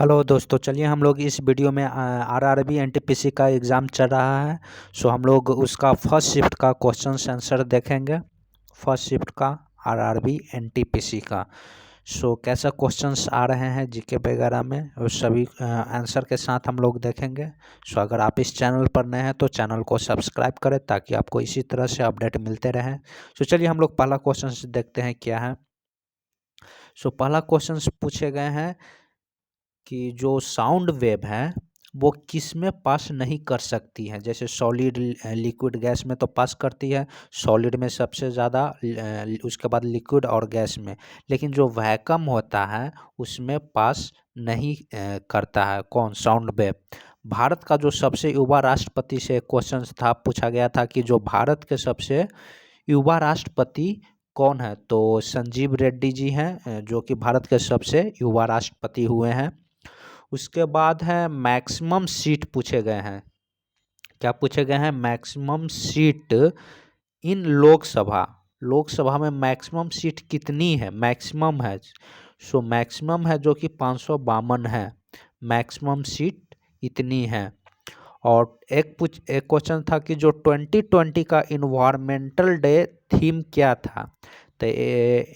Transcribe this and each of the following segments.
Hello दोस्तों, चलिए हम लोग इस वीडियो में आरआरबी एनटीपीसी का एग्ज़ाम चल रहा है। सो हम लोग उसका फर्स्ट शिफ्ट का क्वेश्चन आंसर देखेंगे। फर्स्ट शिफ्ट का आरआरबी एनटीपीसी का कैसा क्वेश्चंस आ रहे हैं जीके वगैरह में, उस सभी आंसर के साथ हम लोग देखेंगे। अगर आप इस चैनल पर नए हैं तो चैनल को सब्सक्राइब करें ताकि आपको इसी तरह से अपडेट मिलते रहें। चलिए हम लोग पहला क्वेश्चन देखते हैं क्या है। पहला क्वेश्चन पूछे गए हैं कि जो साउंड वेव है वो किस में पास नहीं कर सकती है। जैसे सॉलिड, लिक्विड, गैस में तो पास करती है। सॉलिड में सबसे ज़्यादा, उसके बाद लिक्विड और गैस में। लेकिन जो वैक्यूम होता है उसमें पास नहीं करता है। कौन? Sound wave. भारत का जो सबसे युवा राष्ट्रपति से क्वेश्चन था, पूछा गया था कि जो भारत के सबसे युवा राष्ट्रपति कौन है। तो संजीव रेड्डी जी हैं, जो कि भारत के सबसे युवा राष्ट्रपति हुए हैं। उसके बाद है मैक्सिमम सीट पूछे गए हैं। क्या पूछे गए हैं? मैक्सिमम सीट इन लोकसभा। लोकसभा में मैक्सिमम सीट कितनी है? मैक्सिमम है। मैक्सिमम है जो कि 552 है। मैक्सिमम सीट इतनी है। और एक क्वेश्चन था कि जो 2020 का इन्वायरमेंटल डे थीम क्या था। तो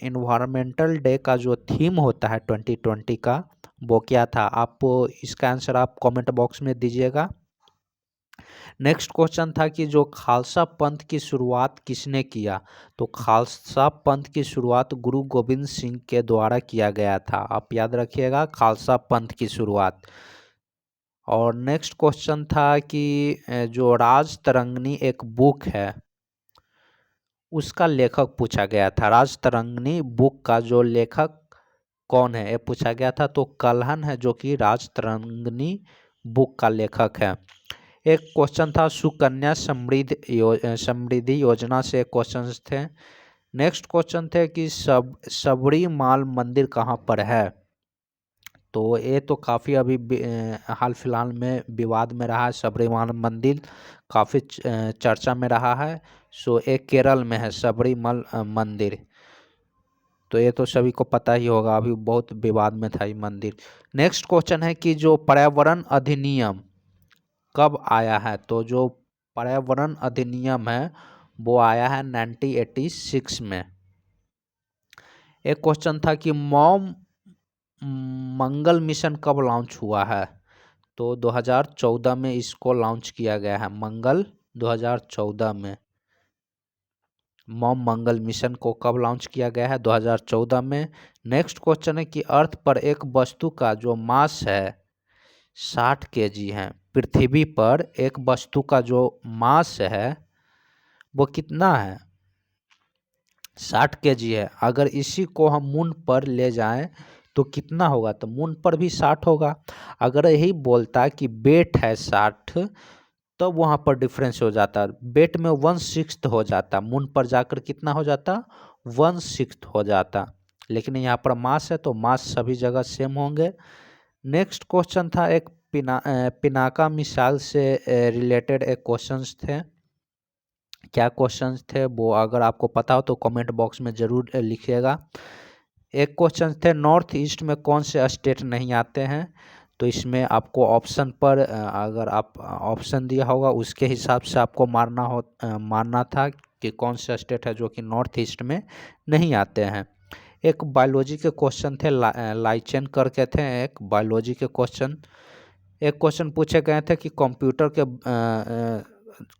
इन्वायरमेंटल डे का जो थीम होता है 2020 का, वो क्या था? आप इसका आंसर आप कमेंट बॉक्स में दीजिएगा। नेक्स्ट क्वेश्चन था कि जो खालसा पंथ की शुरुआत किसने किया। तो खालसा पंथ की शुरुआत गुरु गोविंद सिंह के द्वारा किया गया था। आप याद रखिएगा, खालसा पंथ की शुरुआत। और नेक्स्ट क्वेश्चन था कि जो राज तरंगिणी एक बुक है उसका लेखक पूछा गया था। राज तरंगिणी बुक का जो लेखक कौन है, ये पूछा गया था। तो कल्हन है जो कि राज तरंगिणी बुक का लेखक है। एक क्वेश्चन था सुकन्या समृद्धि योजना से क्वेश्चन थे। नेक्स्ट क्वेश्चन थे कि सबरीमाल मंदिर कहाँ पर है। तो ये तो काफ़ी अभी हाल फिलहाल में विवाद में रहा है। सबरीमाल मंदिर काफ़ी चर्चा में रहा है। ये केरल में है सबरीमाल मंदिर। तो ये तो सभी को पता ही होगा, अभी बहुत विवाद में था ये मंदिर। नेक्स्ट क्वेश्चन है कि जो पर्यावरण अधिनियम कब आया है। तो जो पर्यावरण अधिनियम है वो आया है 1986 में। एक क्वेश्चन था कि मॉम मंगल मिशन कब लॉन्च हुआ है। तो 2014 में इसको लॉन्च किया गया है। मंगल 2014 में। मॉम मंगल मिशन को कब लॉन्च किया गया है? 2014 में। नेक्स्ट क्वेश्चन है कि अर्थ पर एक वस्तु का जो मास है 60 केजी है। पृथ्वी पर एक वस्तु का जो मास है वो कितना है? 60 केजी है। अगर इसी को हम मून पर ले जाएं तो कितना होगा? तो मून पर भी 60 होगा। अगर यही बोलता कि वेट है 60, तो वहाँ पर डिफरेंस हो जाता। वेट में 1/6 हो जाता। मून पर जाकर कितना हो जाता? 1/6 हो जाता। लेकिन यहाँ पर मास है तो मास सभी जगह सेम होंगे। नेक्स्ट क्वेश्चन था एक पिनाका मिसाइल से रिलेटेड एक क्वेश्चंस थे। क्या क्वेश्चंस थे वो अगर आपको पता हो तो कमेंट बॉक्स में ज़रूर लिखिएगा। एक क्वेश्चन थे नॉर्थ ईस्ट में कौन से स्टेट नहीं आते हैं। तो इसमें आपको ऑप्शन पर अगर आप ऑप्शन दिया होगा उसके हिसाब से आपको मानना था कि कौन से स्टेट है जो कि नॉर्थ ईस्ट में नहीं आते हैं। एक बायोलॉजी के क्वेश्चन थे, लाइचेन करके थे एक बायोलॉजी के क्वेश्चन। एक क्वेश्चन पूछे गए थे कि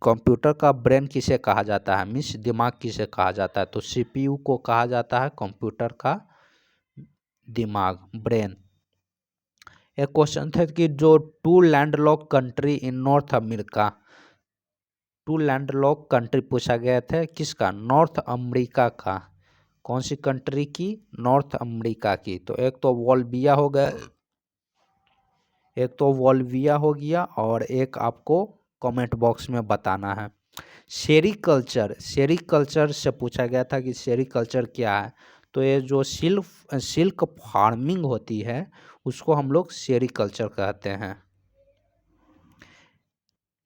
कंप्यूटर का ब्रेन किसे कहा जाता है, मीन्स दिमाग किसे कहा जाता है। तो सीपीयू को कहा जाता है कंप्यूटर का दिमाग, ब्रेन। एक क्वेश्चन था कि जो two landlock country in North America, two landlock country पूछा गया था किसका? नॉर्थ अमेरिका का। कौन सी कंट्री की? नॉर्थ अमेरिका की। तो एक तो वोल्विया हो गया, एक तो वोल्विया हो गया और एक आपको कमेंट बॉक्स में बताना है। सेरीकल्चर, सेरीकल्चर से पूछा गया था कि सेरीकल्चर क्या है। तो ये जो सिल्क फार्मिंग होती है उसको हम लोग सेरीकल्चर कहते हैं।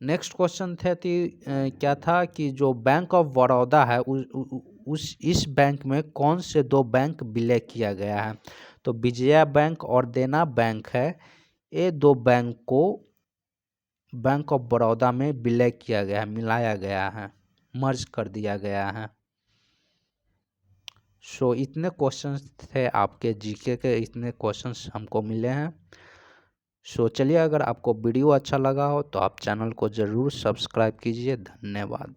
नेक्स्ट क्वेश्चन थे कि क्या था कि जो बैंक ऑफ बड़ौदा है इस बैंक में कौन से दो बैंक विलय किया गया है। तो विजया बैंक और देना बैंक है, ये दो बैंक को बैंक ऑफ बड़ौदा में विलय किया गया है, मिलाया गया है, मर्ज कर दिया गया है। सो इतने क्वेश्चंस थे आपके जीके के, इतने क्वेश्चंस हमको मिले हैं। सो चलिए, अगर आपको वीडियो अच्छा लगा हो तो आप चैनल को ज़रूर सब्सक्राइब कीजिए। धन्यवाद।